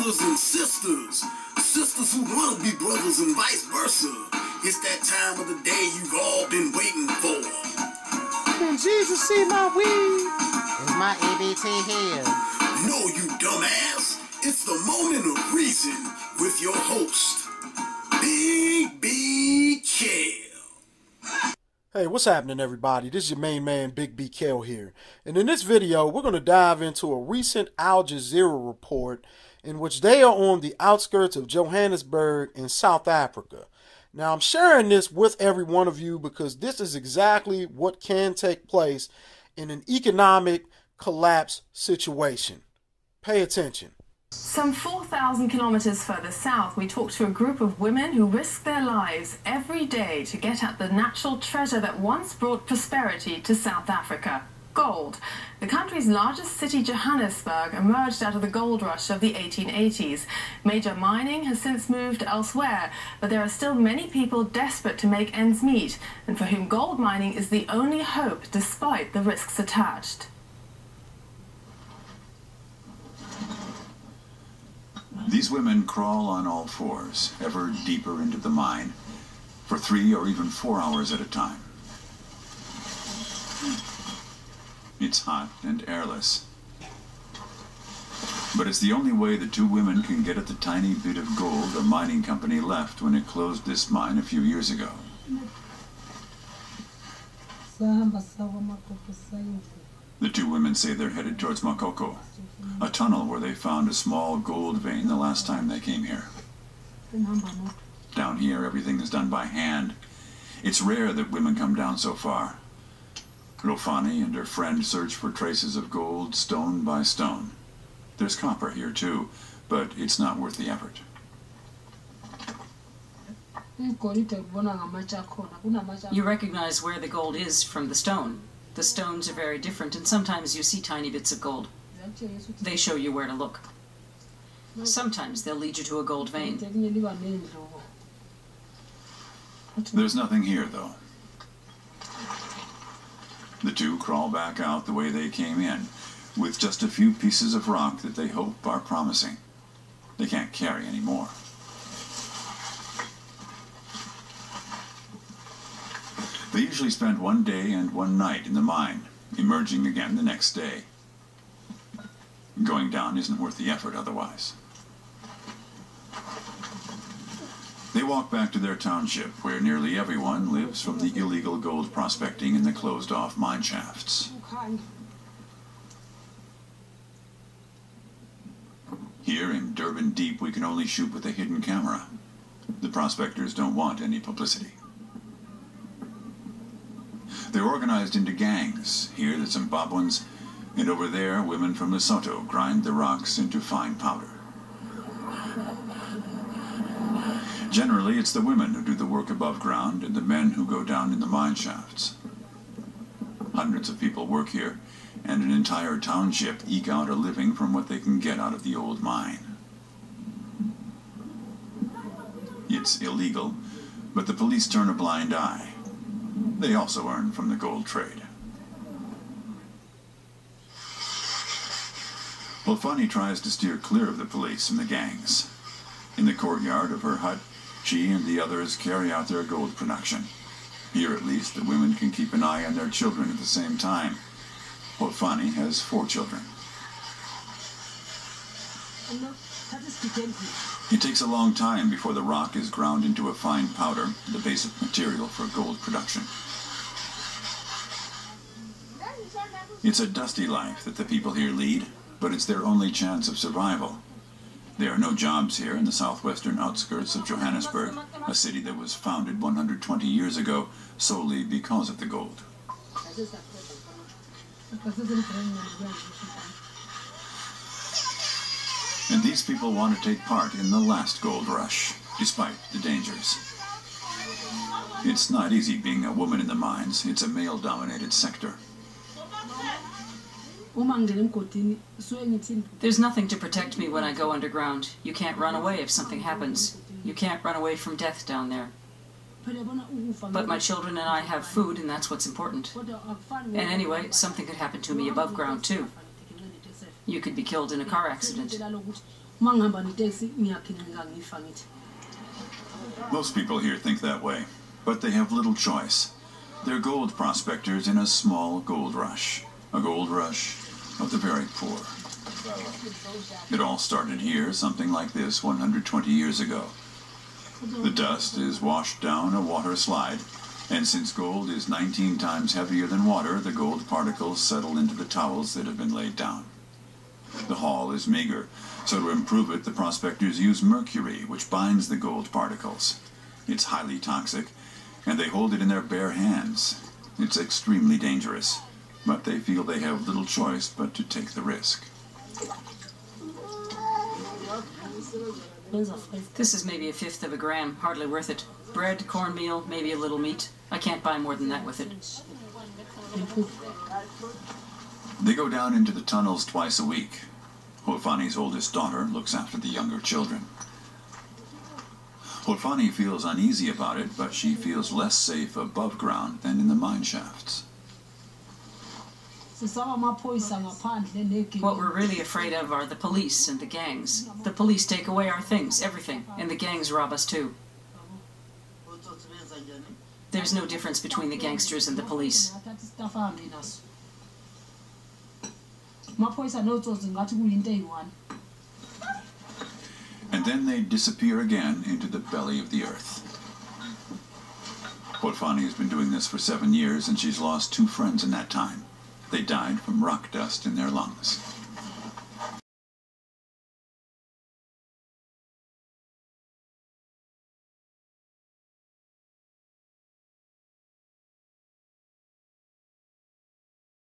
brothers and sisters, sisters who want to be brothers and vice versa. It's that time of the day you've all been waiting for. Can Jesus see my weed? Is my EBT here? No, you dumbass. It's the moment of reason with your host, Big B Kel. Hey, what's happening, everybody? This is your main man, Big B Kel here. And in this video, we're going to dive into a recent Al Jazeera report in which they are on the outskirts of Johannesburg in South Africa. Now, I'm sharing this with every one of you because this is exactly what can take place in an economic collapse situation. Pay attention. Some 4,000 kilometers further south, we talked to a group of women who risk their lives every day to get at the natural treasure that once brought prosperity to South Africa. Gold. The country's largest city, Johannesburg, emerged out of the gold rush of the 1880s. Major mining has since moved elsewhere, but there are still many people desperate to make ends meet, and for whom gold mining is the only hope despite the risks attached. These women crawl on all fours, ever deeper into the mine, for 3 or even 4 hours at a time. It's hot and airless. But it's the only way the two women can get at the tiny bit of gold a mining company left when it closed this mine a few years ago. The two women say they're headed towards Makoko, a tunnel where they found a small gold vein the last time they came here. Down here, everything is done by hand. It's rare that women come down so far. Rofani and her friend search for traces of gold stone by stone. There's copper here too, but it's not worth the effort. You recognize where the gold is from the stone. The stones are very different, and sometimes you see tiny bits of gold. They show you where to look. Sometimes they'll lead you to a gold vein. There's nothing here, though. The two crawl back out the way they came in, with just a few pieces of rock that they hope are promising. They can't carry any more. They usually spend 1 day and 1 night in the mine, emerging again the next day. Going down isn't worth the effort otherwise. They walk back to their township, where nearly everyone lives from the illegal gold prospecting in the closed-off mine shafts. Here in Durban Deep, we can only shoot with a hidden camera. The prospectors don't want any publicity. They're organized into gangs. Here the Zimbabweans, and over there women from Lesotho grind the rocks into fine powder. Generally, it's the women who do the work above ground and the men who go down in the mine shafts. Hundreds of people work here, and an entire township eke out a living from what they can get out of the old mine. It's illegal, but the police turn a blind eye. They also earn from the gold trade. Olfani tries to steer clear of the police and the gangs. In the courtyard of her hut, she and the others carry out their gold production. Here, at least, the women can keep an eye on their children at the same time. Olfani has 4 children. It takes a long time before the rock is ground into a fine powder, the basic material for gold production. It's a dusty life that the people here lead, but it's their only chance of survival. There are no jobs here in the southwestern outskirts of Johannesburg, a city that was founded 120 years ago solely because of the gold. And these people want to take part in the last gold rush, despite the dangers. It's not easy being a woman in the mines. It's a male-dominated sector. There's nothing to protect me when I go underground. You can't run away if something happens. You can't run away from death down there. But my children and I have food, and that's what's important. And anyway, something could happen to me above ground, too. You could be killed in a car accident. Most people here think that way, but they have little choice. They're gold prospectors in a small gold rush. A gold rush of the very poor. It all started here, something like this, 120 years ago. The dust is washed down a water slide, and since gold is 19 times heavier than water, the gold particles settle into the towels that have been laid down. The haul is meager, so to improve it, the prospectors use mercury, which binds the gold particles. It's highly toxic, and they hold it in their bare hands. It's extremely dangerous, but they feel they have little choice but to take the risk. This is maybe 1/5 of a gram, hardly worth it. Bread, cornmeal, maybe a little meat. I can't buy more than that with it. They go down into the tunnels twice a week. Holfani's oldest daughter looks after the younger children. Holfani feels uneasy about it, but she feels less safe above ground than in the mine shafts. What we're really afraid of are the police and the gangs. The police take away our things, everything, and the gangs rob us too. There's no difference between the gangsters and the police. And then they disappear again into the belly of the earth. Holfani has been doing this for 7 years, and she's lost 2 friends in that time. They died from rock dust in their lungs.